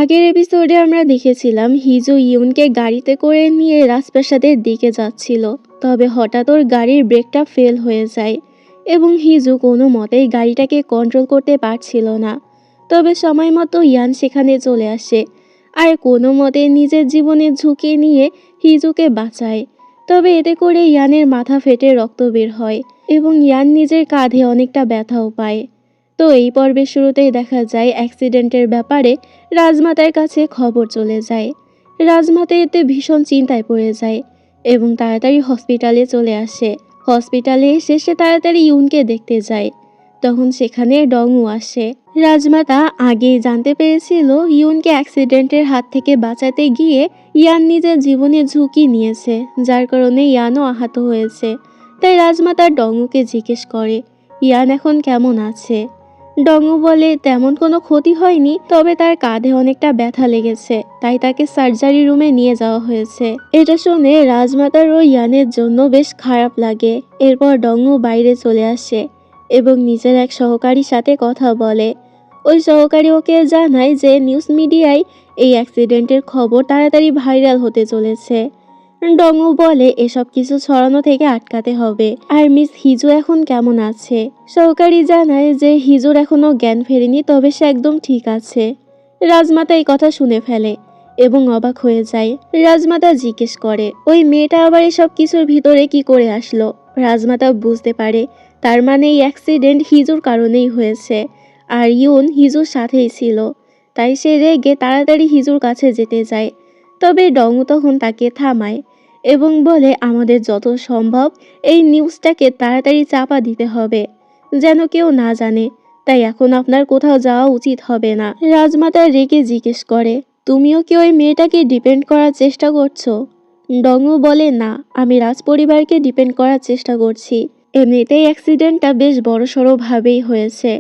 আগের এপিসোডে আমরা দেখেছিলাম হিজু ইউনকে গাড়িতে করে নিয়ে রাজপ্রাসাদের দিকে যাচ্ছিল, তবে হঠাৎ ওর গাড়ির ব্রেকটা ফেল হয়ে যায় এবং হিজু কোনো মতেই গাড়িটাকে কন্ট্রোল করতে পারছিল না। তবে সময় মতো ইয়ান সেখানে চলে আসে আর কোনো মতে নিজের জীবনের ঝুঁকি নিয়ে হিজুকে বাঁচায়। তবে এতে করে ইয়ানের মাথা ফেটে রক্ত বের হয় এবং ইয়ান নিজের কাঁধে অনেকটা ব্যথাও পায়। তো এই পর্বের শুরুতেই দেখা যায় অ্যাক্সিডেন্টের ব্যাপারে রাজমাতার কাছে খবর চলে যায়। রাজমাতা এতে ভীষণ চিন্তায় পড়ে যায় এবং তাড়াতাড়ি হসপিটালে চলে আসে। হসপিটালে এসে সে তাড়াতাড়ি ইউনকে দেখতে যায়। তখন সেখানে ডংউ আসে। রাজমাতা আগেই জানতে পেরেছিল ইউনকে অ্যাক্সিডেন্টের হাত থেকে বাঁচাতে গিয়ে ইয়ান নিজের জীবনের ঝুঁকি নিয়েছে, যার কারণে ইয়ানও আহত হয়েছে। তাই রাজমাতা ডংউকে জিজ্ঞেস করে ইয়ান এখন কেমন আছে। ডংউ বলে তেমন কোনো ক্ষতি হয়নি, তবে তার কাঁধে অনেকটা ব্যথা লেগেছে, তাই তাকে সার্জারি রুমে নিয়ে যাওয়া হয়েছে। এটা শুনে রাজমাতার ও ইয়ানের জন্য বেশ খারাপ লাগে। এরপর ডংউ বাইরে চলে আসে এবং নিজের এক সহকারীর সাথে কথা বলে। ওই সহকারী ওকে জানায় যে নিউজ মিডিয়ায় এই অ্যাক্সিডেন্টের খবর তাড়াতাড়ি ভাইরাল হতে চলেছে। ডংউ বলে এসব কিছু ছড়ানো থেকে আটকাতে হবে। আর মিস হিজু এখন কেমন আছে। সহকারী জানায় যে হিজুর এখনো জ্ঞান ফেরেনি, তবে সে একদম ঠিক আছে। রাজমাতা এই কথা শুনে ফেলে এবং অবাক হয়ে যায়। রাজমাতা জিজ্ঞেস করে ওই মেয়েটা আবার এসব কিছুর ভিতরে কি করে আসলো। রাজমাতা বুঝতে পারে তার মানে এই অ্যাক্সিডেন্ট হিজুর কারণেই হয়েছে আর ইউন হিজুর সাথেই ছিল। তাই সে রেগে তাড়াতাড়ি হিজুর কাছে যেতে যায়। তবে ডংউ তখন তাকে থামায় এবং বলে আমাদের যত সম্ভব এই নিউজটাকে তাড়াতাড়ি চাপা দিতে হবে, যেন কেউ না জানে। তাই এখন আপনার কোথাও যাওয়া উচিত হবে না। রাজমাতা রেগে জিজ্ঞেস করে তুমিও কি ওই মেয়েটাকে ডিপেন্ড করার চেষ্টা করছো। ডংউ বলে না, আমি রাজপরিবারকে ডিপেন্ড করার চেষ্টা করছি। এমনিতেই অ্যাক্সিডেন্টটা বেশ বড়সড় ভাবেই হয়েছে।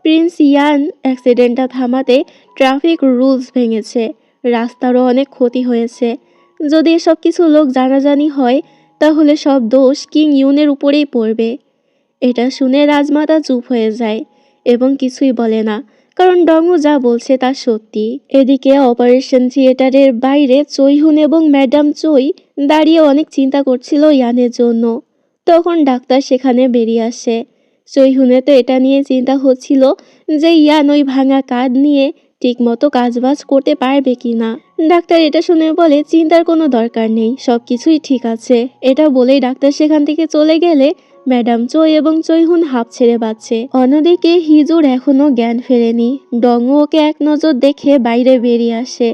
প্রিন্স ইয়ান অ্যাক্সিডেন্টটা থামাতে ট্রাফিক রুলস ভেঙেছে, রাস্তারও অনেক ক্ষতি হয়েছে। যদি এসব কিছু লোক জানাজানি হয় তাহলে সব দোষ কিং ইউনের উপরেই পড়বে। এটা শুনে রাজমাতা চুপ হয়ে যায় এবং কিছুই বলে না, কারণ ডংউ যা বলছে তা সত্যি। এদিকে অপারেশন থিয়েটারের বাইরে চৈহুন এবং ম্যাডাম চৈ দাঁড়িয়ে অনেক চিন্তা করছিল ইয়ানের জন্য। তখন ডাক্তার সেখানে বেরিয়ে আসে। চৈহুনের তো এটা নিয়ে চিন্তা হচ্ছিল যে ইয়ান ওই ভাঙা কাঁধ নিয়ে ঠিকমতো কাজবাজ করতে পারবে কিনা। ডাক্তার এটা শুনে বলে চিন্তার কোনো দরকার নেই, সবকিছুই ঠিক আছে। এটা বলেই ডাক্তার সেখান থেকে চলে গেলে ম্যাডাম চৈ এবং চৈহুন হাঁপ ছেড়ে বাঁচে। অন্যদিকে হিজুর এখনো জ্ঞান ফেরেনি। ডংউ ওকে এক নজর দেখে বাইরে বেরিয়ে আসে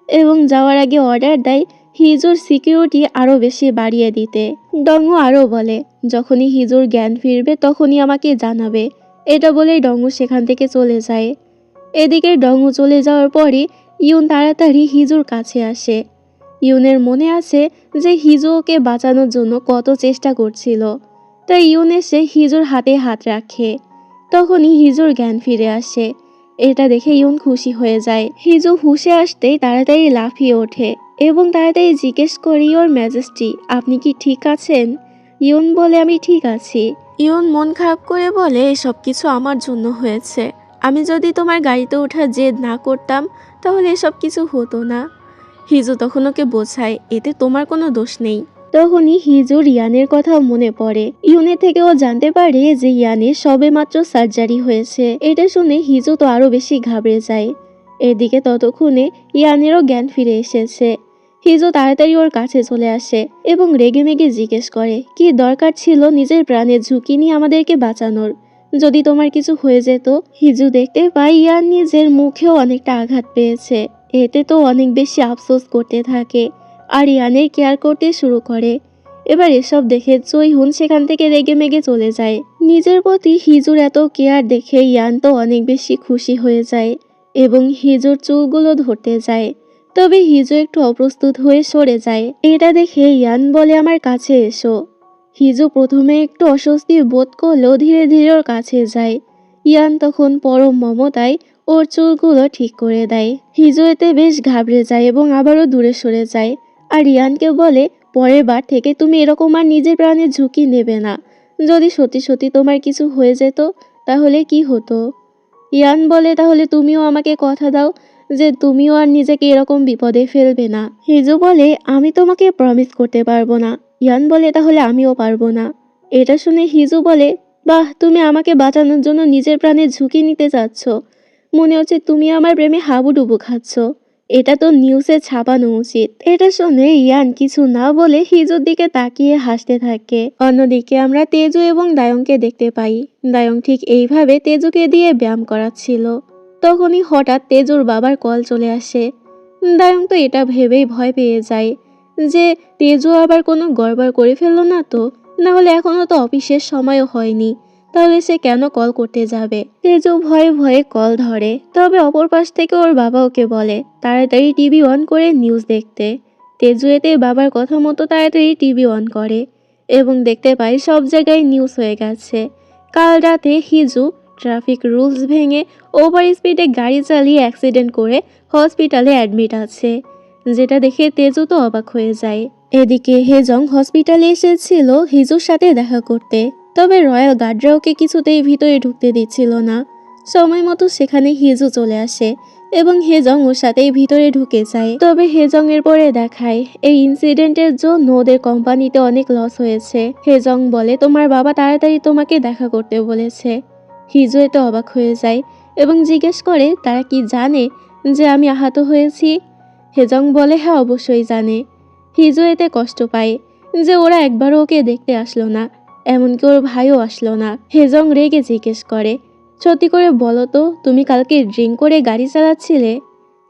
এবং যাওয়ার আগে অর্ডার দেয় হিজুর সিকিউরিটি আরো বেশি বাড়িয়ে দিতে। ডংউ আরো বলে যখনই হিজুর জ্ঞান ফিরবে তখনই আমাকে জানাবে। এটা বলেই ডংউ সেখান থেকে চলে যায়। এদিকে ডংউ চলে যাওয়ার পরে ইউন তাড়াতাড়ি হিজুর কাছে আসে। ইউনের মনে আছে যে হিজু ওকে বাঁচানোর জন্য কত চেষ্টা করছিল। তাই ইউন এসে হিজুর হাতে হাত রাখে। তখনই হিজুর জ্ঞান ফিরে আসে। এটা দেখে ইউন খুশি হয়ে যায়। হিজু হুঁশে আসতেই তাড়াতাড়ি লাফিয়ে ওঠে এবং তাড়াতাড়ি জিজ্ঞেস করে ইওর ম্যাজেস্টি আপনি কি ঠিক আছেন। ইউন বলে আমি ঠিক আছি। ইউন মন খারাপ করে বলে এসব কিছু আমার জন্য হয়েছে। আমি যদি তোমার গাড়িতে ওঠার জেদ না করতাম তাহলে এসব কিছু হতো না। হিজু তখন ওকে বোঝায় এতে তোমার কোনো দোষ নেই। তখনই হিজুর ইয়ানের কথা মনে পড়ে। ইউনের থেকে ও জানতে পারে যে ইয়ানের সবেমাত্র সার্জারি হয়েছে। এটা শুনে হিজু তো আরো বেশি ঘাবড়ে যায়। এদিকে ততক্ষণে ইয়ানেরও জ্ঞান ফিরে এসেছে। হিজু তাড়াতাড়ি ওর কাছে চলে আসে এবং রেগেমেগে জিজ্ঞেস করে কি দরকার ছিল নিজের প্রাণের ঝুঁকি নিয়ে আমাদেরকে বাঁচানোর, যদি তোমার কিছু হয়ে যেত। হিজু দেখতে পায় ইয়ান নিজের মুখেও অনেকটা আঘাত পেয়েছে। এতে তো অনেক বেশি আফসোস করতে থাকে আর ইয়ানের কেয়ার করতে শুরু করে। এবার এসব দেখে চৈহুন সেখান থেকে রেগেমেগে চলে যায়। নিজের প্রতি হিজুর এত কেয়ার দেখে ইয়ান তো অনেক বেশি খুশি হয়ে যায় এবং হিজুর চুলগুলো ধরতে যায়। তবে হিজু একটু অপ্রস্তুত হয়ে সরে যায়। এটা দেখে ইয়ান বলে আমার কাছে এসো। হিজু প্রথমে একটু অস্বস্তি বোধ করলেও ধীরে ধীরে ওর কাছে যায়। ইয়ান তখন পরম মমতায় ওর চুলগুলো ঠিক করে দেয়। হিজু এতে বেশ ঘাবড়ে যায় এবং আবারও দূরে সরে যায় আর ইয়ানকে বলে পরের বার থেকে তুমি এরকম আর নিজের প্রাণের ঝুঁকি নেবে না। যদি সত্যি সত্যি তোমার কিছু হয়ে যেত তাহলে কি হতো। ইয়ান বলে তাহলে তুমিও আমাকে কথা দাও যে তুমিও আর নিজেকে এরকম বিপদে ফেলবে না। হিজু বলে আমি তোমাকে প্রমিস করতে পারবো না। ইয়ান বলে তাহলে আমিও পারবো না। এটা শুনে হিজু বলে বাহ, তুমি আমাকে বাঁচানোর জন্য নিজের প্রাণের ঝুঁকি নিতে চাচ্ছ। মনে হচ্ছে তুমি আমার প্রেমে হাবুডুবু খাচ্ছ। এটা তো নিউজে ছাপানো উচিত। এটা শুনে ইয়ান কিছু না বলে হিজুর দিকে তাকিয়ে হাসতে থাকে। অন্যদিকে আমরা তেজু এবং দায়ংকে দেখতে পাই। দায়ং ঠিক এইভাবে তেজুকে দিয়ে ব্যায়াম করাচ্ছিল। তখনই হঠাৎ তেজুর বাবার কল চলে আসে। দায়ং তো এটা ভেবেই ভয় পেয়ে যায় যে তেজু আবার কোনো গড়বড় করে ফেললো না তো, না হলে এখনো তো অফিসের সময়ও হয়নি, তাহলে সে কেন কল করতে যাবে। তেজু ভয়ে ভয়ে কল ধরে, তবে অপর পাশ থেকে ওর বাবা ওকে বলে তাড়াতাড়ি টিভি অন করে নিউজ দেখতে। তেজু এতে বাবার কথা মতো তাড়াতাড়ি টিভি অন করে এবং দেখতে পায় সব জায়গায় নিউজ হয়ে গেছে। কাল রাতে হিজু ট্রাফিক রুলস ভেঙে ওভার স্পিডে গাড়ি চালিয়ে অ্যাক্সিডেন্ট করে হসপিটালে অ্যাডমিট আছে, যেটা দেখে তেজু তো অবাক হয়ে যায়। এদিকে হেজং হসপিটালে এসেছিল হিজুর সাথে দেখা করতে, তবে রয়্যাল গার্ডরা ওকে কিছুতেই ভিতরে ঢুকতে দিচ্ছিল না। সময় মতো সেখানে হিজু চলে আসে এবং হেজং ওর সাথেই ভিতরে ঢুকে যায়। তবে হেজং এর পরে দেখায় এই ইনসিডেন্টের জন্য ওদের কোম্পানিতে অনেক লস হয়েছে। হেজং বলে তোমার বাবা তাড়াতাড়ি তোমাকে দেখা করতে বলেছে। হিজু এতে অবাক হয়ে যায় এবং জিজ্ঞেস করে তারা কি জানে যে আমি আহত হয়েছি। হেজং বলে হ্যাঁ অবশ্যই জানে। হিজু এতে কষ্ট পায় যে ওরা একবারও ওকে দেখতে আসলো না, এমনকি ওর ভাইও আসলো না। হেজং রেগে জিজ্ঞেস করে সত্যি করে বলো তো তুমি কালকে ড্রিঙ্ক করে গাড়ি চালাচ্ছিলে?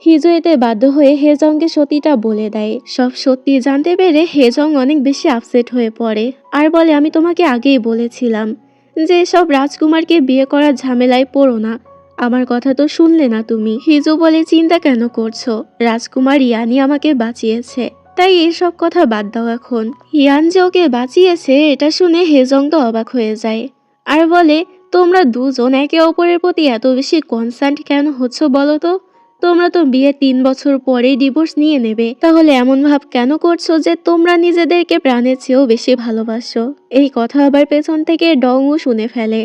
হিজু এতে বাধ্য হয়ে হেজংকে সত্যিটা বলে দেয়। সব সত্যি জানতে পেরে হেজং অনেক বেশি আপসেট হয়ে পড়ে আর বলে আমি তোমাকে আগেই বলেছিলাম যে সব রাজকুমারকে বিয়ে করার ঝামেলায় পড়ো না, আমার কথা তো শুনলে না তুমি। হিজু বলে চিন্তা কেন করছো, রাজকুমার ইয়ানি আমাকে বাঁচিয়েছে, তাই এসব কথা বাদ দাও এখন। ইয়ান যে ওকে বাঁচিয়েছে এটা শুনে হেজং তো অবাক হয়ে যায় আর বলে তোমরা দুজন একে অপরের প্রতি এত বেশি কনসার্ন কেন হচ্ছ বলো তো? তোমরা তো বিয়ে 3 বছর পরেই ডিভোর্স নিয়ে নেবে, তাহলে এমন ভাব কেন করছো যে তোমরা নিজেদেরকে প্রাণের চেয়েও বেশি ভালোবাসো? এই কথা আবার পেছন থেকে ডংও শুনে ফেলে,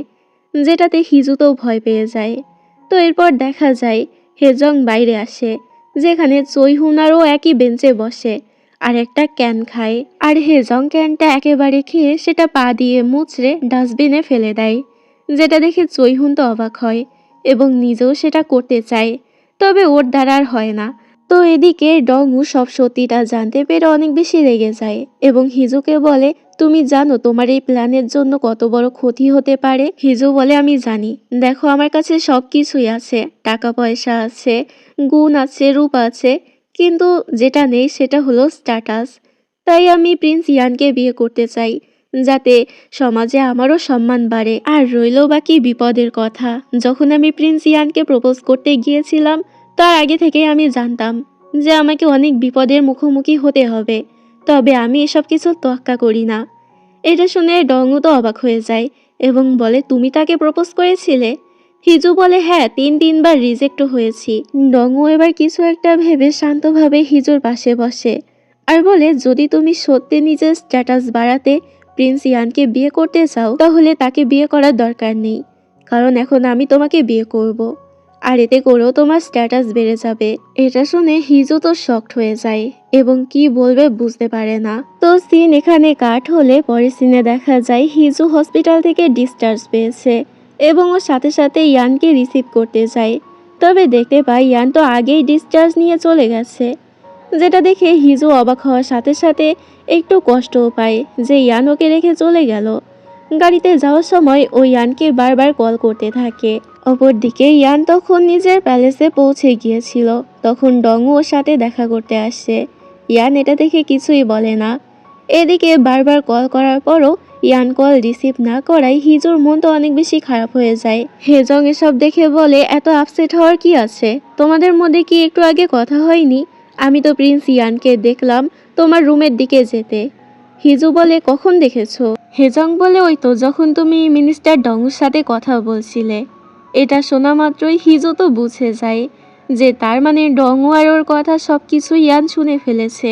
যেটাতে হিজু তো ভয় পেয়ে যায়। তো এরপর দেখা যায় হেজং বাইরে আসে, যেখানে চৈহুনারও একই বেঞ্চে বসে আর একটা ক্যান খায়। আর হেজং ক্যানটা একেবারে খেয়ে সেটা পা দিয়ে মুচড়ে ডাস্টবিনে ফেলে দেয়, যেটা দেখে চৈহুন তো অবাক হয় এবং নিজেও সেটা করতে চায়, তবে ওর দ্বারা আর হয় না। তো এদিকে ডংউ সব সত্যিটা জানতে পেরে অনেক বেশি রেগে যায় এবং হিজুকে বলে তুমি জানো তোমার এই প্ল্যানের জন্য কত বড় ক্ষতি হতে পারে? হিজু বলে আমি জানি, দেখো আমার কাছে সব কিছুই আছে, টাকা পয়সা আছে, গুণ আছে, রূপ আছে, কিন্তু যেটা নেই সেটা হলো স্ট্যাটাস। তাই আমি প্রিন্স ইয়ানকে বিয়ে করতে চাই, যাতে সমাজে আমারও সম্মান বাড়ে। আর রইল বাকি বিপদের কথা, যখন আমি প্রিন্স ইয়ানকে প্রপোজ করতে গিয়েছিলাম তার আগে থেকেই আমি জানতাম যে আমাকে অনেক বিপদের মুখোমুখি হতে হবে, তবে আমি এসব কিছু তোয়াক্কা করি না। এটা শুনে ডংও তো অবাক হয়ে যায় এবং বলে তুমি তাকে প্রপোজ করেছিলে? হিজু বলে হ্যাঁ, 3 বার রিজেক্টও হয়েছি। ডংও এবার কিছু একটা ভেবে শান্তভাবে হিজুর পাশে বসে আর বলে যদি তুমি সত্যি নিজের স্ট্যাটাস বাড়াতে প্রিন্স ইয়ানকে বিয়ে করতে চাও তাহলে তাকে বিয়ে করার দরকার নেই, কারণ এখন আমি তোমাকে বিয়ে করব আর এতে করেও তোমার স্ট্যাটাস বেড়ে যাবে। এটা শুনে হিজু তো শকড হয়ে যায় এবং কি বলবে বুঝতে পারে না। তো সিন এখানে কাট হলে পরের সিনে দেখা যায় হিজু হসপিটাল থেকে ডিসচার্জ পেয়েছে এবং ওর সাথে সাথে ইয়ানকে রিসিভ করতে যায়, তবে দেখতে পাই ইয়ান তো আগেই ডিসচার্জ নিয়ে চলে গেছে, যেটা দেখে হিজু অবাক হওয়ার সাথে সাথে একটু কষ্টও পায় যে ইয়ান ওকে রেখে চলে গেল। গাড়িতে যাওয়ার সময় ও ইয়ানকে বারবার কল করতে থাকে। অপরদিকে ইয়ান তখন নিজের প্যালেসে পৌঁছে গিয়েছিল, তখন ডংও ওর সাথে দেখা করতে আসছে। ইয়ান এটা দেখে কিছুই বলে না। এদিকে বারবার কল করার পরও ইয়ান কল রিসিভ না করায় হিজুর মন তো অনেক বেশি খারাপ হয়ে যায়। হেজং এসব দেখে বলে এত আপসেট হওয়ার কি আছে, তোমাদের মধ্যে কি একটু আগে কথা হয়নি? আমি তো প্রিন্স ইয়ানকে দেখলাম তোমার রুমের দিকে যেতে। হিজু বলে কখন দেখেছো? হেজং বলে ওই তো যখন তুমি মিনিস্টার ডংয়ের সাথে কথা বলছিলে। এটা শোনা মাত্রই হিজু তো বুঝে যায় যে তার মানে ডংও আর ওর কথা সব কিছু ইয়ান শুনে ফেলেছে।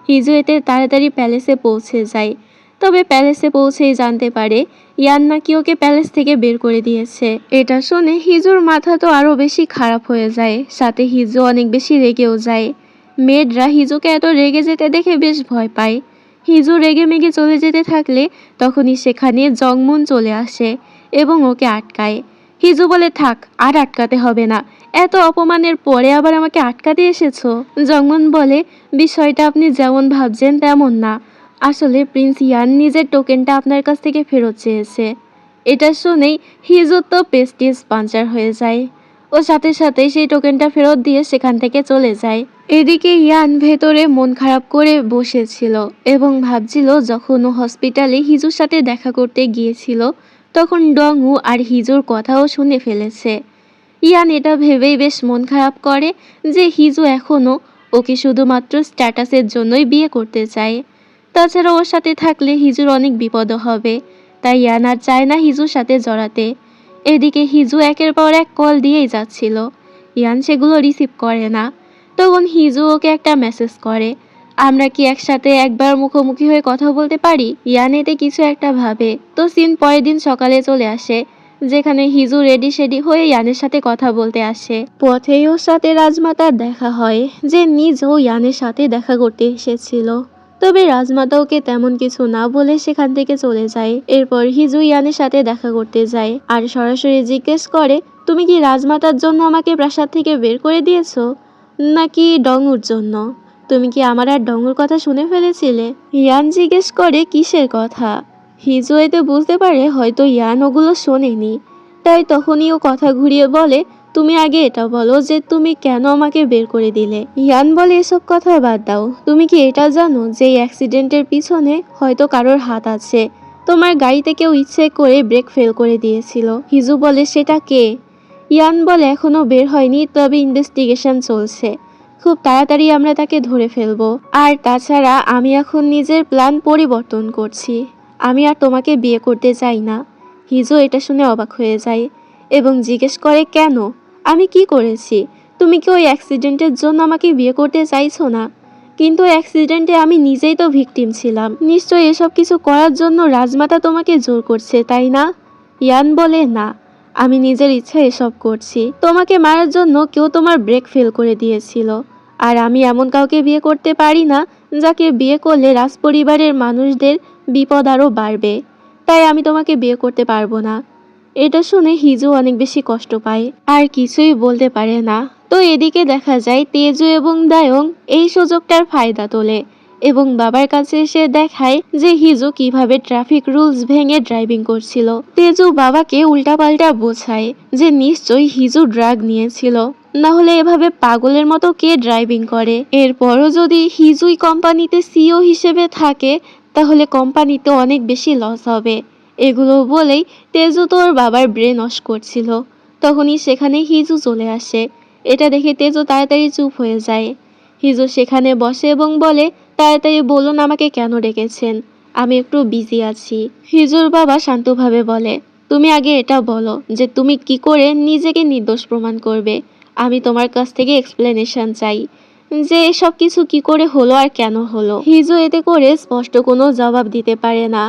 হিজু এতে তাড়াতাড়ি প্যালেসে পৌঁছে যায় তবে প্যালেসে পৌঁছেই জানতে পারে ইয়ান নাকি ওকে প্যালেস থেকে বের করে দিয়েছে। এটা শুনে হিজুর মাথা তো আরো বেশি খারাপ হয়ে যায়, সাথে হিজু অনেক বেশি রেগেও যায়। মেয়েরা হিজুকে এত রেগে যেতে দেখে বেশ ভয় পায়। হিজু রেগে মেগে চলে যেতে থাকলে তখনই সেখানে জংমুন চলে আসে এবং ওকে আটকায়। হিজু বলে, থাক, আর আটকাতে হবে না, এত অপমানের পরে আবার আমাকে আটকাতে এসেছো। জংমুন বলে, বিষয়টা আপনি যেমন ভাবছেন তেমন না, আসলে প্রিন্স ইয়ান নিজের টোকেনটা আপনার কাছ থেকে ফেরত চেয়েছে। এটা শুনেই হিজু তো পেস্টিজ পাঞ্চার হয়ে যায়। ও সাথে সাথেই সেই টোকেনটা ফেরত দিয়ে সেখান থেকে চলে যায়। এদিকে ইয়ান ভেতরে মন খারাপ করে বসেছিল এবং ভাবছিল যখন ও হসপিটালে হিজুর সাথে দেখা করতে গিয়েছিল তখন ডংউ আর হিজুর কথাও শুনে ফেলেছে। ইয়ান এটা ভেবেই বেশ মন খারাপ করে যে হিজু এখনও ওকে শুধুমাত্র স্ট্যাটাসের জন্যই বিয়ে করতে চায়। তাছাড়া ওর সাথে থাকলে হিজুর অনেক বিপদ হবে, তাই ইয়ান আর চায় না হিজুর সাথে জড়াতে। এদিকে হিজু একের পর এক কল দিয়েই যাচ্ছিল, ইয়ান সেগুলো রিসিভ করে না। তখন হিজু ওকে একটা মেসেজ করে, আমরা কি একসাথে একবার মুখোমুখি হয়ে কথা বলতে পারি? ইয়ান এতে কিছু একটা ভাবে। তো সিন পরের দিন সকালে চলে আসে, যেখানে হিজু রেডি সেডি হয়ে ইয়ানের সাথে কথা বলতে আসে। পথেই ওর সাথে রাজমাতার দেখা হয়, যে নিজেও ইয়ানের সাথে দেখা করতে এসেছিল। তবে রাজমাতা ওকে তেমন কিছু না বলে সেখান থেকে চলে যায়। এরপর হিজু ইয়ানের সাথে দেখা করতে যায় আর সরাসরি জিজ্ঞেস করে, তুমি কি রাজমাতার জন্য আমাকে প্রাসাদ থেকে বের করে দিয়েছো নাকি ডঙুর জন্য? তুমি কি আমার আর ডঙুর কথা শুনে ফেলেছিলে? ইয়ান জিজ্ঞেস করে, কিসের কথা? হিজু এতে বুঝতে পারে হয়তো ইয়ান ওগুলো শোনেনি, তাই তখনই ও কথা ঘুরিয়ে বলে, তুমি আগে এটা বলো যে তুমি কেন আমাকে বের করে দিলে। ইয়ান বলে, এসব কথা বাদ দাও, তুমি কি এটা জানো যে এই অ্যাক্সিডেন্টের পিছনে হয়তো কারোর হাত আছে? তোমার গাড়িতে কেউ ইচ্ছে করে ব্রেক ফেল করে দিয়েছিল। হিজু বলে, সেটা কে? ইয়ান বলে, এখনো বের হয়নি, তবে ইনভেস্টিগেশন চলছে, খুব তাড়াতাড়ি আমরা তাকে ধরে ফেলবো। আর তাছাড়া আমি এখন নিজের প্ল্যান পরিবর্তন করছি, আমি আর তোমাকে বিয়ে করতে চাই না। হিজু এটা শুনে অবাক হয়ে যায় এবং জিজ্ঞেস করে, কেন? আমি কি করেছি? তুমি কি ওই অ্যাক্সিডেন্টের জন্য আমাকে বিয়ে করতে চাইছো না? কিন্তু অ্যাক্সিডেন্টে আমি নিজেই তো ভিকটিম ছিলাম, নিশ্চয়ই এসব কিছু করার জন্য রাজমাতা তোমাকে জোর করছে, তাই না? ইয়ান বলে, না, আমি নিজের ইচ্ছা এসব করছি। তোমাকে মারার জন্য কেউ তোমার ব্রেক ফেল করে দিয়েছিল, আর আমি এমন কাউকে বিয়ে করতে পারি না যাকে বিয়ে করলে রাজপরিবারের মানুষদের বিপদ আরও বাড়বে, তাই আমি তোমাকে বিয়ে করতে পারবো না। এটা শুনে হিজু অনেক বেশি কষ্ট পায় আর কিছুই বলতে পারে না। তো এদিকে দেখা যায় তেজু এবং দায়ং এই সুযোগটার ফায়দা তোলে এবং বাবার কাছে এসে দেখায় যে হিজু কিভাবে ট্রাফিক রুলস ভেঙে ড্রাইভিং করছিল। তেজু বাবাকে উল্টাপাল্টা বোঝায় যে নিশ্চয়ই হিজু ড্রাগ নিয়েছিল, না হলে এভাবে পাগলের মতো কে ড্রাইভিং করে। এরপরও যদি হিজুই কোম্পানিতে সিইও হিসেবে থাকে তাহলে কোম্পানিতে অনেক বেশি লস হবে। এগুলো বলেই তেজু তো ওর বাবার ব্রেন ওয়াশ করছিল। তখনই সেখানে হিজু চলে আসে। এটা দেখে তেজু তাড়াতাড়ি চুপ হয়ে যায়। হিজু সেখানে বসে এবং বলে, তাড়াতাড়ি বলুন আমাকে কেন ডেকেছেন, আমি একটু বিজি আছি। হিজুর বাবা শান্তভাবে বলে, তুমি আগে এটা বলো যে তুমি কি করে নিজেকে নির্দোষ প্রমাণ করবে। আমি তোমার কাছ থেকে এক্সপ্লেনেশন চাই যে এসব কিছু কি করে হলো আর কেন হলো। হিজু এতে করে স্পষ্ট কোনো জবাব দিতে পারে না।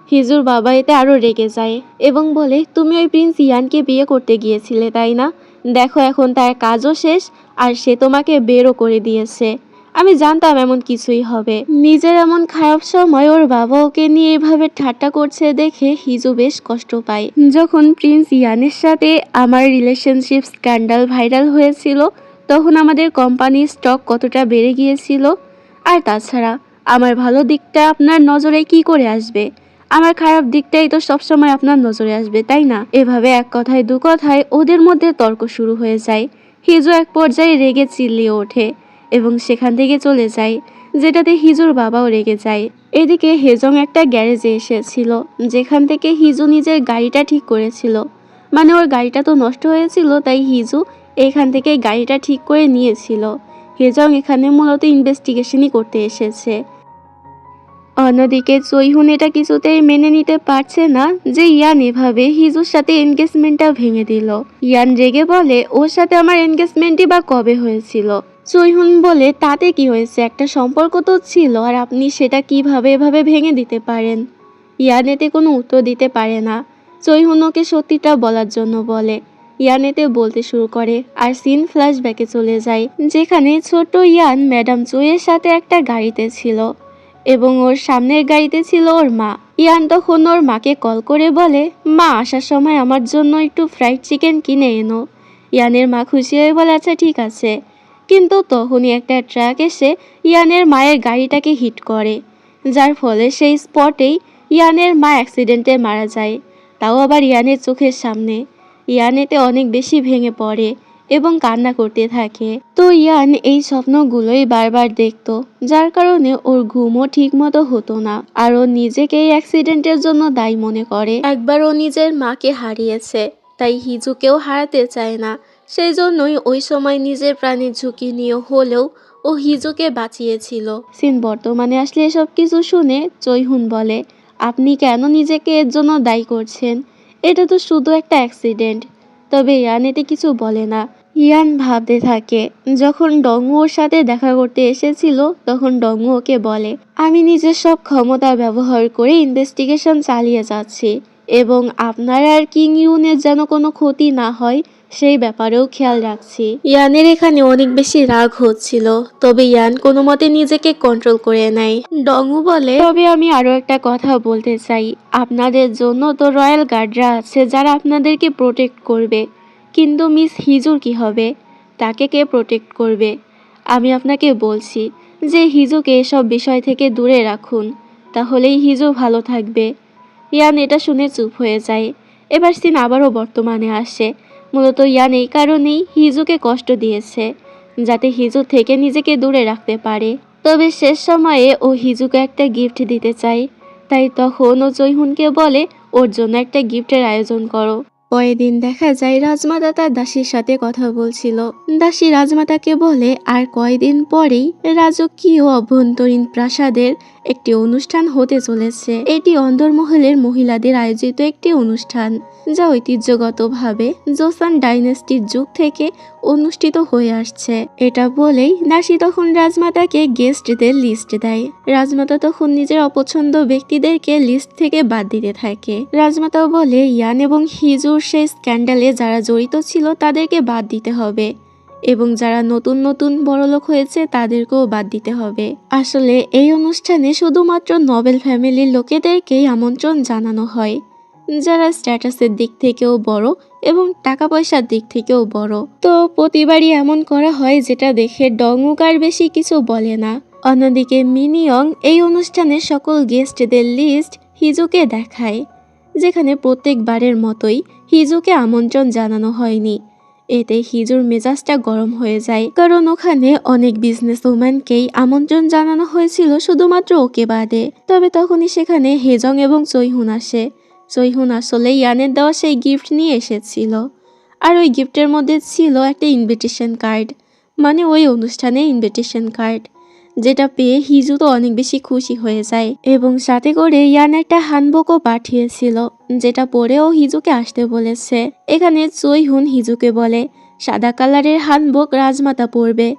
হিজুর বাবা এতে আরো রেগে যায় এবং বলে, তুমি ওই প্রিন্স ইয়ানকে বিয়ে করতে গিয়েছিলে তাই না? দেখো এখন তার কাজও শেষ আর সে তোমাকে বেরও করে দিয়েছে। আমি জানতাম এমন কিছুই হবে। নিজের এমন খারাপ সময় ওর বাবা ওকে নিয়ে এভাবে ঠাট্টা করছে দেখে হিজু বেশ কষ্ট পায়। যখন প্রিন্স ইয়ানের সাথে আমার রিলেশনশিপ স্ক্যান্ডাল ভাইরাল হয়েছিল তখন আমাদের কোম্পানির স্টক কতটা বেড়ে গিয়েছিল। আর তাছাড়া আমার ভালো দিকটা আপনার নজরে কি করে আসবে? আমার খারাপ দিকটাই তো সবসময় আপনার নজরে আসবে, তাই না? এভাবে এক কথায় দু কথায় ওদের মধ্যে তর্ক শুরু হয়ে যায়। হিজু এক পর্যায়ে রেগে চিল্লিয়ে ওঠে এবং সেখান থেকে চলে যায়, যেটাতে হিজুর বাবাও রেগে যায়। এদিকে হেজং একটা গ্যারেজে এসেছিল যেখান থেকে হিজু নিজের গাড়িটা ঠিক করেছিল। মানে ওর গাড়িটা তো নষ্ট হয়েছিল, তাই হিজু এখান থেকে গাড়িটা ঠিক করে নিয়েছিল। হেজং এখানে মূলত ইনভেস্টিগেশনই করতে এসেছে। অন্যদিকে চৈহুন এটা কিছুতেই মেনে নিতে পারছে না যে ইয়ান এভাবে হিজুর সাথে এনগেজমেন্টটা ভেঙে দিল। ইয়ান রেগে বলে, ওর সাথে আমার এনগেজমেন্টই বা কবে হয়েছিল? চৈহুন বলে, তাতে কি হয়েছে, একটা সম্পর্ক তো ছিল, আর আপনি সেটা কিভাবে এভাবে ভেঙে দিতে পারেন? ইয়ান এতে কোনো উত্তর দিতে পারে না। জয়হুন ওকে সত্যিটা বলার জন্য বলে। ইয়ান এতে বলতে শুরু করে আর সিন ফ্ল্যাশব্যাকে চলে যায়, যেখানে ছোট ইয়ান ম্যাডাম জুয়ের সাথে একটা গাড়িতে ছিল এবং ওর সামনের গাড়িতে ছিল ওর মা। ইয়ান তখন ওর মাকে কল করে বলে, মা আসার সময় আমার জন্য একটু ফ্রাইড চিকেন কিনে এনো। ইয়ানের মা খুশি হয়ে বলে, আচ্ছা ঠিক আছে। কিন্তু তখনই একটা ট্রাক এসে ইয়ানের মায়ের গাড়িটাকে হিট করে, যার ফলে সেই স্পটেই ইয়ানের মা অ্যাক্সিডেন্টে মারা যায়, তাও আবার ইয়ানের চোখের সামনে। ইয়ান এতে অনেক বেশি ভেঙে পড়ে এবং কান্না করতে থাকে। তো ইয়ান এই স্বপ্নগুলোই বারবার দেখতো, যার কারণে ওর ঘুমও ঠিক মতো হতো না, আর ও নিজেকে এই অ্যাক্সিডেন্টের জন্য দায়ী মনে করে। একবার ও নিজের মাকে হারিয়েছে, তাই হিজুকেও হারাতে চায় না। সেই জন্যই ওই সময় নিজের প্রাণের ঝুঁকি নিয়ে হলেও ও হিজুকে বাঁচিয়েছিল। সিন বর্তমানে আসলে এসব কিছু শুনে জয়হুন বলে, আপনি কেন নিজেকে এর জন্য দায়ী করছেন? এটা তো শুধু একটা অ্যাক্সিডেন্ট। তবে ইয়ান এতে কিছু বলে না। ইয়ান ভাবতে থাকে, যখন ডংউ ওর সাথে দেখা করতে এসেছিল তখন ডংউ ওকে বলে, আমি নিজের সব ক্ষমতা ব্যবহার করে ইনভেস্টিগেশন চালিয়ে যাচ্ছি এবং আপনার আর কিং ইউনের যেন কোনো ক্ষতি না হয় সেই ব্যাপারেও খেয়াল রাখছি। ইয়ানের এখানে অনেক বেশি রাগ হচ্ছিল, তবে ইয়ান কোনো মতে নিজেকে কন্ট্রোল করে নেয়। ডংউ বলে, তবে আমি আরো একটা কথা বলতে চাই, আপনাদের জন্য তো রয়্যাল গার্ডরা আছে যারা আপনাদেরকে প্রোটেক্ট করবে, কিন্তু মিস হিজুর কি হবে? তাকে কে প্রোটেক্ট করবে? আমি আপনাকে বলছি যে হিজুকে এসব বিষয় থেকে দূরে রাখুন, তাহলেই হিজু ভালো থাকবে। ইয়ান এটা শুনে চুপ হয়ে যায়। এবার সিন আবারও বর্তমানে আসে। মূলত ইয়ান এই কারণেই হিজুকে কষ্ট দিয়েছে, যাতে হিজু থেকে নিজেকে দূরে রাখতে পারে। তবে শেষ সময়ে ও হিজুকে একটা গিফট দিতে চায়, তাই তখন ও জয়হুনকে বলে ওর জন্য একটা গিফটের আয়োজন করো। পরের দিন দেখা যায় রাজমাতা তার দাসীর সাথে কথা বলছিল। দাসী রাজমাতাকে বলে, আর কয়দিন পরেই রাজকীয় অভ্যন্তরীণ প্রাসাদের একটি অনুষ্ঠান হতে চলেছে। এটি অন্দরমহলের মহিলাদের আয়োজিত একটি অনুষ্ঠান, যা ঐতিহ্যগতভাবে জোসান ডাইনেস্টির যুগ থেকে অনুষ্ঠিত হয়ে আসছে। এটা বলেই দাসী তখন রাজমাতাকে গেস্টদের লিস্ট দেয়। রাজমাতা তখন নিজের অপছন্দ ব্যক্তিদেরকে লিস্ট থেকে বাদ দিতে থাকে। রাজমাতাও বলে, ইয়ান এবং হিজুর সেই স্ক্যান্ডালে যারা জড়িত ছিল তাদেরকে বাদ দিতে হবে এবং যারা নতুন নতুন বড়লোক হয়েছে তাদেরকেও বাদ দিতে হবে। আসলে এই অনুষ্ঠানে শুধুমাত্র নোবেল ফ্যামিলির লোকেদেরকেই আমন্ত্রণ জানানো হয়, যারা স্ট্যাটাসের দিক থেকেও বড় এবং টাকা পয়সার দিক থেকেও বড়। তো প্রতিবারই এমন করা হয়, যেটা দেখে ডংউকার বেশি কিছু বলে না। অন্যদিকে মিনিয়ং এই অনুষ্ঠানের সকল গেস্টদের লিস্ট হিজুকে দেখায়, যেখানে প্রত্যেকবারের মতোই হিজুকে আমন্ত্রণ জানানো হয়নি। এতে হিজুর মেজাজটা গরম হয়ে যায়, কারণ ওখানে অনেক বিজনেস ওম্যানকেই আমন্ত্রণ জানানো হয়েছিল, শুধুমাত্র ওকে বাদে। তবে তখনই সেখানে হেজং এবং জয়হুন আসে। জয়হুন আসলে ইয়ানের দেওয়া সেই গিফট নিয়ে এসেছিল, আর ওই গিফটের মধ্যে ছিল একটা ইনভিটেশন কার্ড, মানে ওই অনুষ্ঠানে ইনভিটেশন কার্ড, যেটা পেয়ে হিজু তো অনেক বেশি খুশি হয়ে যায় এবং সাথে করে ইয়ান একটা হ্যান্ডবুকও পাঠিয়েছিল, যেটা পরেও হিজুকে আসতে বলেছে। এখানে জয়হুন হিজুকে বলে, সাদা কালারের হ্যান্ডবুক রাজমাতা পরবে,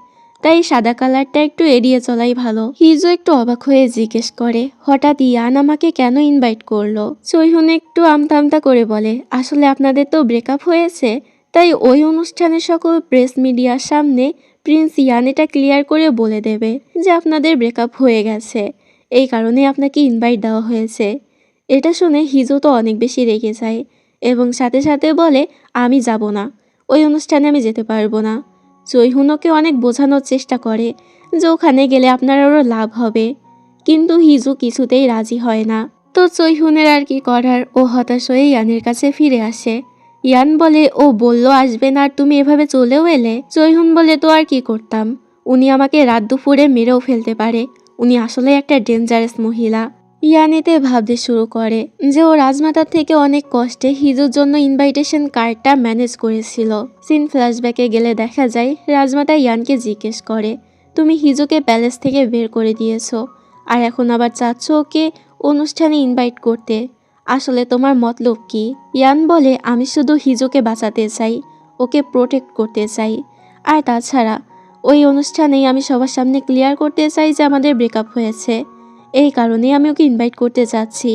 তাই সাদা কালারটা একটু এড়িয়ে চলাই ভালো। হিজু একটু অবাক হয়ে জিজ্ঞেস করে, হঠাৎ ইয়ান আমাকে কেন ইনভাইট করলো? জয়হুন একটু আমতা করে বলে, আসলে আপনাদের তো ব্রেকআপ হয়েছে, তাই ওই অনুষ্ঠানের সকল প্রেস মিডিয়ার সামনে প্রিন্স ইয়ান এটা ক্লিয়ার করে বলে দেবে যে আপনাদের ব্রেকআপ হয়ে গেছে, এই কারণে আপনাকে ইনভাইট দেওয়া হয়েছে। এটা শুনে হিজু তো অনেক বেশি রেগে যায় এবং সাথে সাথে বলে, আমি যাব না, ওই অনুষ্ঠানে আমি যেতে পারবো না। জয়হুনকে অনেক বোঝানোর চেষ্টা করে যে ওখানে গেলে আপনার আরও লাভ হবে, কিন্তু হিজু কিছুতেই রাজি হয় না। তো জয়হুনের আর কি করার, ও হতাশ হয়ে ইয়ানের কাছে ফিরে আসে। ইয়ান বলে, ও বলল আসবে না আর তুমি এভাবে চলেও এলে। জয়হুন বলে, তো আর কি করতাম, উনি আমাকে রাত দুপুরে মেরেও ফেলতে পারে, উনি আসলে একটা ডেঞ্জারাস মহিলা। ইয়ান এতে ভাবতে শুরু করে যে ও রাজমাতার থেকে অনেক কষ্টে হিজুর জন্য ইনভাইটেশন কার্ডটা ম্যানেজ করেছিল। সিন ফ্ল্যাশব্যাকে গেলে দেখা যায় রাজমাতা ইয়ানকে জিজ্ঞেস করে, তুমি হিজুকে প্যালেস থেকে বের করে দিয়েছো আর এখন আবার চাচ্ছ ওকে অনুষ্ঠানে ইনভাইট করতে, আসলে তোমার মতলব কি? ইয়ান বলে, আমি শুধু হিজুকে বাঁচাতে চাই, ওকে প্রোটেক্ট করতে চাই, আর তাছাড়া ওই অনুষ্ঠানেই আমি সবার সামনে ক্লিয়ার করতে চাই যে আমাদের ব্রেকআপ হয়েছে, এই কারণেই আমি ওকে ইনভাইট করতে চাচ্ছি।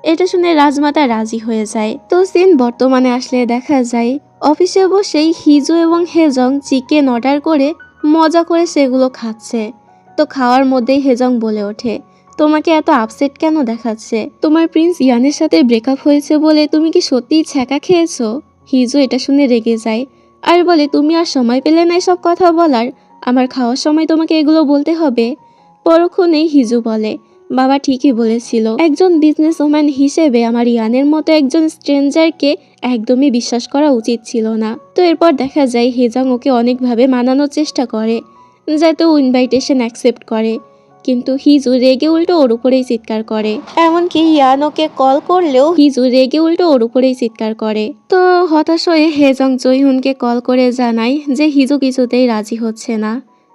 এটা শুনে রাজমাতা রাজি হয়ে যায়। তো সিন বর্তমানে আসলে দেখা যায় অফিসে বসেই হিজু এবং হেজং চিকেন অর্ডার করে মজা করে সেগুলো খাচ্ছে। তো খাওয়ার মধ্যেই হেজং বলে ওঠে, তোমাকে এত আপসেট কেন দেখাচ্ছে? তোমার প্রিন্স ইয়ানের সাথে ব্রেকআপ হয়েছে বলে তুমি কি সত্যিই ছ্যাঁকা খেয়েছো? হিজু এটা শুনে রেগে যায় আর বলে, তুমি আর সময় পেলে না এসব কথা বলার? আমার খাওয়ার সময় তোমাকে এগুলো বলতে হবে? পরক্ষণেই হিজু বলে, বাবা ঠিকই বলেছিল, একজন বিজনেস ওম্যান হিসেবে আমার ইয়ানের মতো একজন স্ট্রেঞ্জারকে একদমই বিশ্বাস করা উচিত ছিল না। তো এরপর দেখা যায় হেজং ওকে অনেকভাবে মানানোর চেষ্টা করে যাতে ও ইনভাইটেশন অ্যাকসেপ্ট করে, কিন্তু হিজু রেগে উল্টো ওর উপরেই চিৎকার করে। এমনকি ইয়ান ওকে কল করলেও হিজু রেগে উল্টো ওর উপরেই চিৎকার করে। তো হতাশ হয়ে হেজং জয়হুনকে কল করে জানায় যে হিজু কিছুতেই রাজি হচ্ছে না।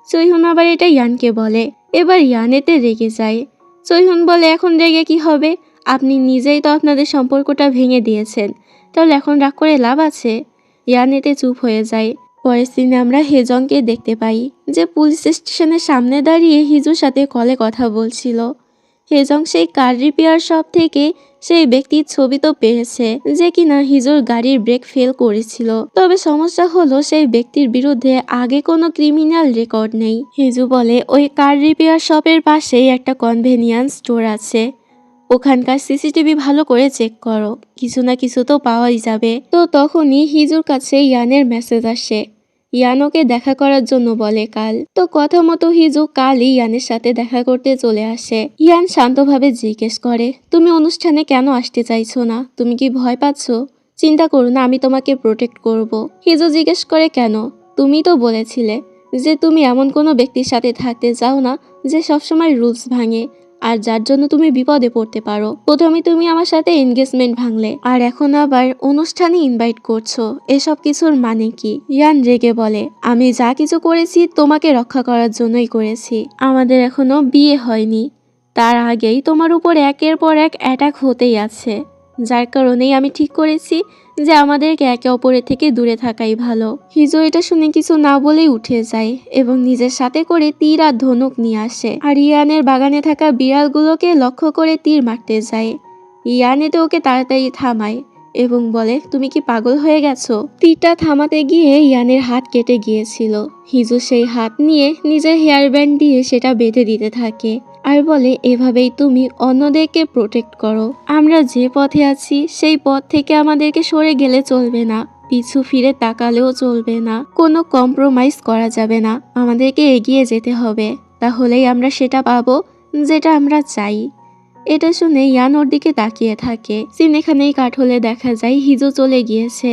জয়হুন আবার এটা ইয়ানকে বলে। এবার ইয়ান এতে রেগে যায়। জয়হুন বলে, এখন রেগে কি হবে? আপনি নিজেই তো আপনাদের সম্পর্কটা ভেঙে দিয়েছেন, তাহলে এখন রাগ করে লাভ আছে? ইয়ান এতে চুপ হয়ে যায়। পরের দিনে আমরা হেজংকে দেখতে পাই যে পুলিশ স্টেশনের সামনে দাঁড়িয়ে হিজুর সাথে কলে কথা বলছিল। হেজং সেই কার রিপেয়ার শপ থেকে সেই ব্যক্তির ছবি তো পেয়েছে যে কিনা হিজুর গাড়ির ব্রেক ফেল করেছিল। তবে সমস্যা হলো সেই ব্যক্তির বিরুদ্ধে আগে কোনো ক্রিমিনাল রেকর্ড নেই। হিজু বলে, ওই কার রিপেয়ার শপের পাশেই একটা কনভেনিয়েন্স স্টোর আছে, ওখানকার সিসিটিভি ভালো করে চেক করো, কিছু না কিছু তো পাওয়াই যাবে। তো তখনই হিজুর কাছে ইয়ানের মেসেজ আসে। ইয়ান ওকে দেখা করার জন্য বলে কাল। তো কথা মতো হিজু কালই ইয়ানের সাথে দেখা করতে চলে আসে। ইয়ান শান্তভাবে জিজ্ঞেস করে, তুমি অনুষ্ঠানে কেন আসতে চাইছো না? তুমি কি ভয় পাচ্ছ? চিন্তা করো না, আমি তোমাকে প্রোটেক্ট করব। হিজু জিজ্ঞেস করে, কেন? তুমি তো বলেছিলে যে তুমি এমন কোনো ব্যক্তির সাথে থাকতে চাও না যে সবসময় রুলস ভাঙে আর যার জন্য তুমি বিপদে পড়তে পারো। প্রথমে তুমি আমার সাথে এনগেজমেন্ট ভাঙলে আর এখন আবার অনুষ্ঠানে ইনভাইট করছো, এসব কিছুর মানে কি? ইয়ান রেগে বলে, আমি যা কিছু করেছি তোমাকে রক্ষা করার জন্যই করেছি। আমাদের এখনো বিয়ে হয়নি, তার আগেই তোমার উপর একের পর এক অ্যাটাক হতেই আছে, যার কারণেই আমি ঠিক করেছি যে আমাদেরকে একে অপরের থেকে দূরে থাকাই ভালো। হিজো এটা শুনে কিছু না বলেই উঠে যায় এবং নিজের সাথে করে তীর আর ধনুক নিয়ে আসে আর ইয়ানের বাগানে থাকা বিড়ালগুলোকে লক্ষ্য করে তীর মারতে যায়। ইয়ান এতে ওকে তাড়াতাড়ি থামায় এবং বলে, তুমি কি পাগল হয়ে গেছো? তীরটা থামাতে গিয়ে ইয়ানের হাত কেটে গিয়েছিল। হিজু সেই হাত নিয়ে নিজের হেয়ার ব্যান্ড দিয়ে সেটা বেঁধে দিতে থাকে আর বলে, এভাবেই তুমি অন্যদেরকে প্রোটেক্ট করো। আমরা যে পথে আছি সেই পথ থেকে আমাদেরকে সরে গেলে চলবে না, পিছু ফিরে তাকালেও চলবে না, কোনো কম্প্রোমাইজ করা যাবে না, আমাদেরকে এগিয়ে যেতে হবে, তাহলেই আমরা সেটা পাবো যেটা আমরা চাই। এটা শুনে ইয়ান ওর দিকে তাকিয়ে থাকে। সিন এখানেই কাট হলে দেখা যায় হিজু চলে গিয়েছে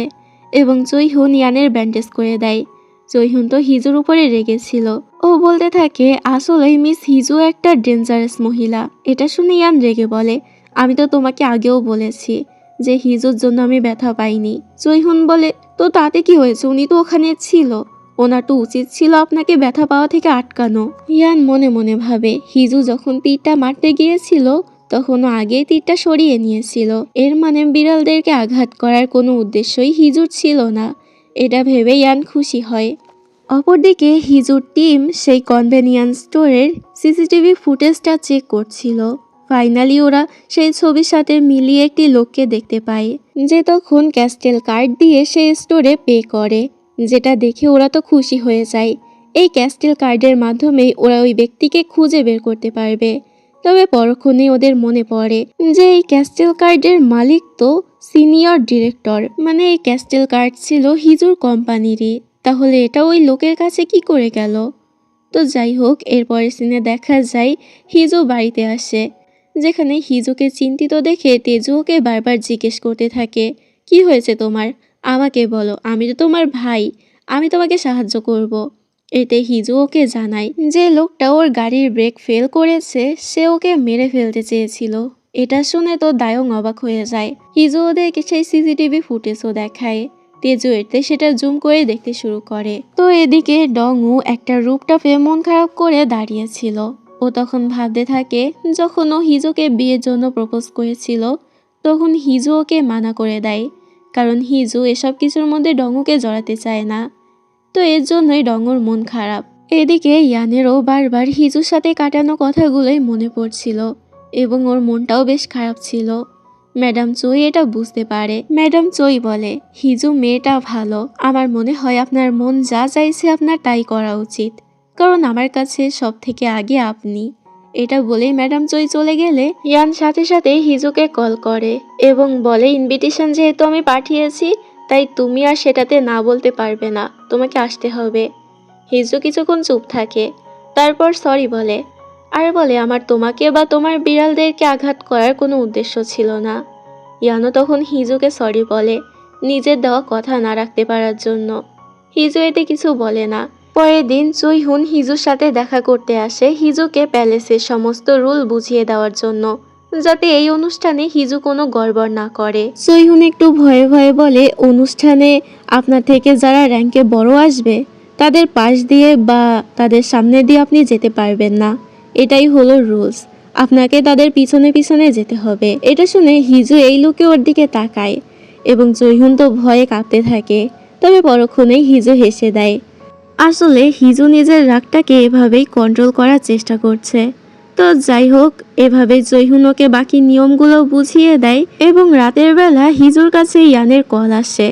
এবং জয়হুন ইয়ানের ব্যান্ডেজ করে দেয়। জয়হুন তো হিজুর উপরে রেগেছিল। ও বলতে থাকে, আসলে মিস হিজু একটা ডেঞ্জারাস মহিলা। এটা শুনে ইয়ান রেগে বলে, আমি তো তোমাকে আগেও বলেছি যে হিজুর জন্য আমি ব্যথা পাইনি। জয়হুন বলে, তো তাতে কি হয়েছে? উনি তো ওখানে ছিল, ওনার তো উচিত ছিল আপনাকে ব্যথা পাওয়া থেকে আটকানো। ইয়ান মনে মনে ভাবে, হিজু যখন তীরটা মারতে গিয়েছিল তখনও আগেই তীরটা সরিয়ে নিয়েছিল, এর মানে বিড়ালদেরকে আঘাত করার কোনো উদ্দেশ্যই হিজুর ছিল না। এটা ভেবে ইয়ান খুশি হয়। অপরদিকে হিজুর টিম সেই কনভেনিয়েন্স স্টোরের সিসিটিভি ফুটেজটা চেক করছিল। ফাইনালি ওরা সেই ছবির সাথে মিলিয়ে একটি লোককে দেখতে পায় যে তখন ক্যাস্টেল কার্ড দিয়ে সেই স্টোরে পে করে, যেটা দেখে ওরা তো খুশি হয়ে যায়। এই ক্যাস্টেল কার্ডের মাধ্যমেই ওরা ওই ব্যক্তিকে খুঁজে বের করতে পারবে। তবে পরক্ষণেই ওদের মনে পড়ে যে এই ক্যাস্টেল কার্ডের মালিক তো সিনিয়র ডিরেক্টর, মানে এই ক্যাস্টেল কার্ড ছিল হিজুর কোম্পানিরই, তাহলে এটা ওই লোকের কাছে কি করে গেল? তো যাই হোক, এরপরের সিনে দেখা যায় হিজু বাড়িতে আসে, যেখানে হিজুকে চিন্তিত দেখে তেজু ওকে বারবার জিজ্ঞেস করতে থাকে, কি হয়েছে তোমার? আমাকে বলো, আমি তো তোমার ভাই, আমি তোমাকে সাহায্য করব। এতে হিজু ওকে জানায় যে লোকটা ওর গাড়ির ব্রেক ফেল করেছে সে ওকে মেরে ফেলতে চেয়েছিল। এটা শুনে তো দায়ং অবাক হয়ে যায়। হিজু ওদেরকে সেই সিসিটিভি ফুটেজও দেখায়। তেজু এতে সেটা জুম করে দেখতে শুরু করে। তো এদিকে ডংউ একটা রূপটাপে মন খারাপ করে দাঁড়িয়েছিল। ও তখন ভাবতে থাকে, যখন ও হিজুকে বিয়ের জন্য প্রপোজ করেছিল তখন হিজু ওকে মানা করে দেয়, কারণ হিজু এসব কিছুর মধ্যে ডংউকে জড়াতে চায় না। তো এর জন্যই ডংউর মন খারাপ। এদিকে ইয়ানেরও বারবার হিজুর সাথে কাটানো কথাগুলোই মনে পড়ছিল এবং ওর মনটাও বেশ খারাপ ছিল। ম্যাডাম চই এটা বুঝতে পারে। ম্যাডাম চই বলে, হিজু মেয়েটা ভালো, আমার মনে হয় আপনার মন যা চাইছে আপনার তাই করা উচিত, কারণ আমার কাছে সব থেকে আগে আপনি। এটা বলেই ম্যাডাম চই চলে গেলে ইয়ান সাথে সাথে হিজুকে কল করে এবং বলে, ইনভিটেশন যেহেতু আমি পাঠিয়েছি তাই তুমি আর সেটাতে না বলতে পারবে না, তোমাকে আসতে হবে। হিজু কিছুক্ষণ চুপ থাকে, তারপর সরি বলে আর বলে, আমার তোমাকে বা তোমার বিড়ালদেরকে আঘাত করার কোনো উদ্দেশ্য ছিল না। ইয়ানো তখন হিজুকে সরি বলে নিজের দেওয়া কথা না রাখতে পারার জন্য। হিজু এতে কিছু বলে না। পরের দিন চুইহুন হিজুর সাথে দেখা করতে আসে হিজুকে প্যালেসের সমস্ত রুল বুঝিয়ে দেওয়ার জন্য, যাতে এই অনুষ্ঠানে হিজু কোনো গড়বড় না করে। চুইহুন একটু ভয়ে ভয়ে বলে, অনুষ্ঠানে আপনার থেকে যারা র্যাঙ্কে বড় আসবে তাদের পাশ দিয়ে বা তাদের সামনে দিয়ে আপনি যেতে পারবেন না, এটাই হলো রুলস, আপনাকে তাদের পিছনে পিছনে যেতে হবে। এটা শুনে হিজু এই লোকে ওর দিকে তাকায় এবং চুইহুন তো ভয়ে কাঁপতে থাকে, তবে পরক্ষণেই হিজু হেসে দেয়। আসলে হিজু নিজের রাগটাকে এভাবেই কন্ট্রোল করার চেষ্টা করছে। তো যাই হোক, এভাবে চুইহুন ওকে বাকি নিয়মগুলো বুঝিয়ে দেয় এবং রাতের বেলা হিজুর কাছে ইয়ানের কল আসে।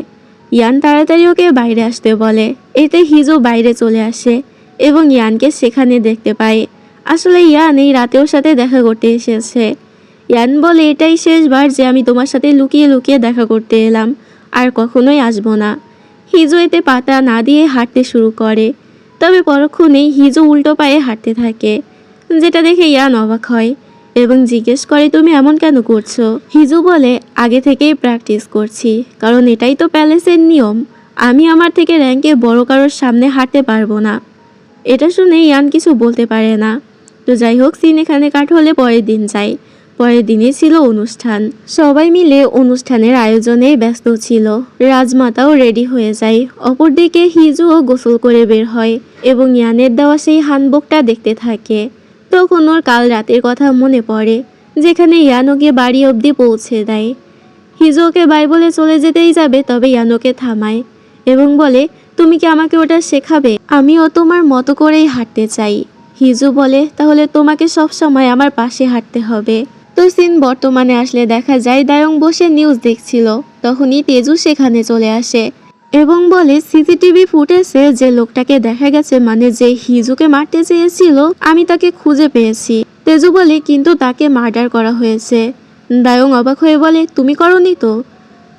ইয়ান তাড়াতাড়ি ওকে বাইরে আসতে বলে, এতে হিজু বাইরে চলে আসে এবং ইয়ানকে সেখানে দেখতে পায়। আসলে ইয়ান এই রাতে ওর সাথে দেখা করতে এসেছে। ইয়ান বলে, এটাই শেষবার যে আমি তোমার সাথে লুকিয়ে লুকিয়ে দেখা করতে এলাম, আর কখনোই আসবো না। হিজু এতে পাতা না দিয়ে হাঁটতে শুরু করে, তবে পরক্ষণেই হিজু উল্টো পায়ে হাঁটতে থাকে, যেটা দেখে ইয়ান অবাক হয় এবং জিজ্ঞেস করে, তুমি এমন কেন করছো? হিজু বলে, আগে থেকেই প্র্যাকটিস করছি, কারণ এটাই তো প্যালেসের নিয়ম, আমি আমার থেকে র্যাঙ্কে বড় কারোর সামনে হাঁটতে পারবো না। এটা শুনে ইয়ান কিছু বলতে পারে না। তো যাই হোক, সিন এখানে কাট হলে পরের দিন যায়। পরের দিনে ছিল অনুষ্ঠান, সবাই মিলে অনুষ্ঠানের আয়োজনে ব্যস্ত ছিল। রাজমাতাও রেডি হয়ে যায়। অপরদিকে হিজুও গোসল করে বের হয় এবং ইয়ানের দেওয়া সেই হ্যান্ডবুকটা দেখতে থাকে। তখন ওর কাল রাতের কথা মনে পড়ে, যেখানে ইয়ান ওকে বাড়ি অবধি পৌঁছে দেয়। হিজু ওকে বাই বলে চলে যেতেই যাবে, তবে ইয়ান ওকে থামায় এবং বলে, তুমি কি আমাকে ওটা শেখাবে? আমিও তোমার মতো করেই হাঁটতে চাই। হিজু বলে, তাহলে তোমাকে সব সময় আমার পাশে হাঁটতে হবে। তো সিন বর্তমানে আসলে দেখা যায় দায়ং বসে নিউজ দেখছিল। তখনই তেজু সেখানে চলে আসে এবং বলে, সিসিটিভি ফুটেজে যে লোকটাকে দেখা গেছে, মানে যে হিজুকে মারতে চেয়েছিল, আমি তাকে খুঁজে পেয়েছি। তেজু বলে, কিন্তু তাকে মার্ডার করা হয়েছে। দায়ং অবাক হয়ে বলে, তুমি করনি তো?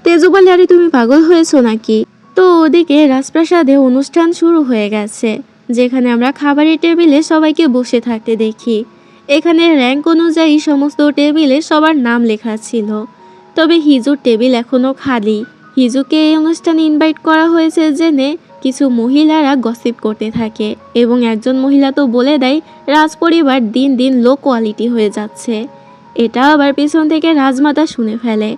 তেজু বলে, আরে তুমি পাগল হয়েছো নাকি? তো ওদিকে রাজপ্রাসাদে অনুষ্ঠান শুরু হয়ে গেছে, যেখানে আমরা খাবারের টেবিলে সবাইকে বসে থাকতে দেখি। এখানে র্যাঙ্ক অনুযায়ী সমস্ত টেবিলে সবার নাম লেখা ছিল, তবে হিজুর টেবিল এখনও খালি। হিজুকে এই অনুষ্ঠানে ইনভাইট করা হয়েছে জেনে কিছু মহিলারা গসিপ করতে থাকে এবং একজন মহিলা তো বলে দেয় রাজপরিবার দিন দিন লো কোয়ালিটি হয়ে যাচ্ছে। এটা আবার পেছন থেকে রাজমাতা শুনে ফেলে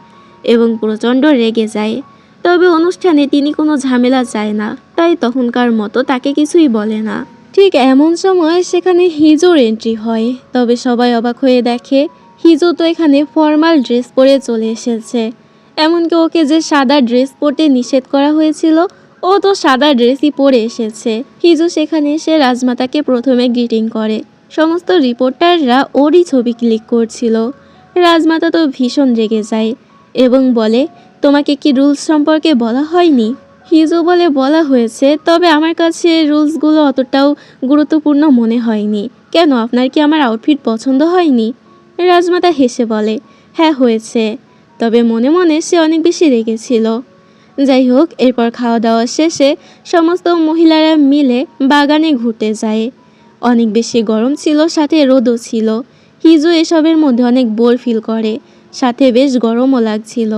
এবং প্রচণ্ড রেগে যায়। তবে অনুষ্ঠানে তিনি কোনো ঝামেলা চায় না, তাই তখনকার মতো তাকে কিছুই বলে না। ঠিক এমন সময় সেখানে হিজুর এন্ট্রি হয়। তবে সবাই অবাক হয়ে দেখে হিজু তো এখানে ফর্মাল ড্রেস পরে চলে এসেছে। এমনকি ওকে যে সাদা ড্রেস পরতে নিষেধ করা হয়েছিল, ও তো সাদা ড্রেসই পরে এসেছে। হিজু সেখানে এসে রাজমাতাকে প্রথমে গ্রিটিং করে। সমস্ত রিপোর্টাররা ওরই ছবি ক্লিক করছিল। রাজমাতা তো ভীষণ রেগে যায় এবং বলে, তোমাকে কি রুলস সম্পর্কে বলা হয়নি? হিজু বলে, বলা হয়েছে, তবে আমার কাছে রুলসগুলো অতটাও গুরুত্বপূর্ণ মনে হয়নি। কেন, আপনার কি আমার আউটফিট পছন্দ হয়নি? রাজমাতা হেসে বলে, হ্যাঁ হয়েছে, তবে মনে মনে সে অনেক বেশি রেগেছিল। যাই হোক, এরপর খাওয়া দাওয়া শেষে সমস্ত মহিলারা মিলে বাগানে ঘুরতে যায়। অনেক বেশি গরম ছিল, সাথে রোদও ছিল। হিজু এসবের মধ্যে অনেক বোর ফিল করে, সাথে বেশ গরমও লাগছিল।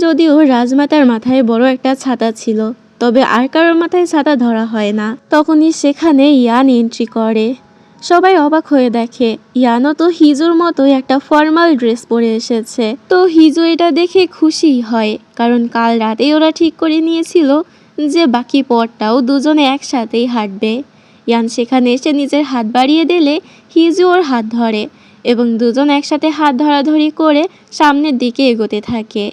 যদিও রাজমাতার মাথায় বড় একটা ছাতা ছিল, তবে আর কারোর মাথায় ছাতা ধরা হয় না। তখনই সেখানে ইয়ান এন্ট্রি করে। সবাই অবাক হয়ে দেখে ইয়ানও তো হিজুর মতোই একটা ফর্মাল ড্রেস পরে এসেছে। তো হিজু এটা দেখে খুশি হয়, কারণ কাল রাতেই ওরা ঠিক করে নিয়েছিল যে বাকি পথটাও দুজনে একসাথেই হাঁটবে। ইয়ান সেখানে এসে নিজের হাত বাড়িয়ে দিলে হিজু ওর হাত ধরে এবং দুজন একসাথে হাত ধরাধরি করে সামনের দিকে এগোতে থাকে।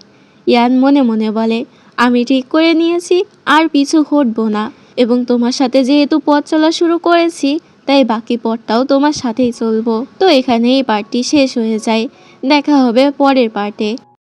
ইয়ান মনে মনে বলে, আমি ঠিক করে নিয়েছি আর পিছু হটবো না, এবং তোমার সাথে যেহেতু পথ চলা শুরু করেছি তাই বাকি পথটাও তোমার সাথেই চলবো। তো এখানে এই পার্টটি শেষ হয়ে যায়। দেখা হবে পরের পার্টে।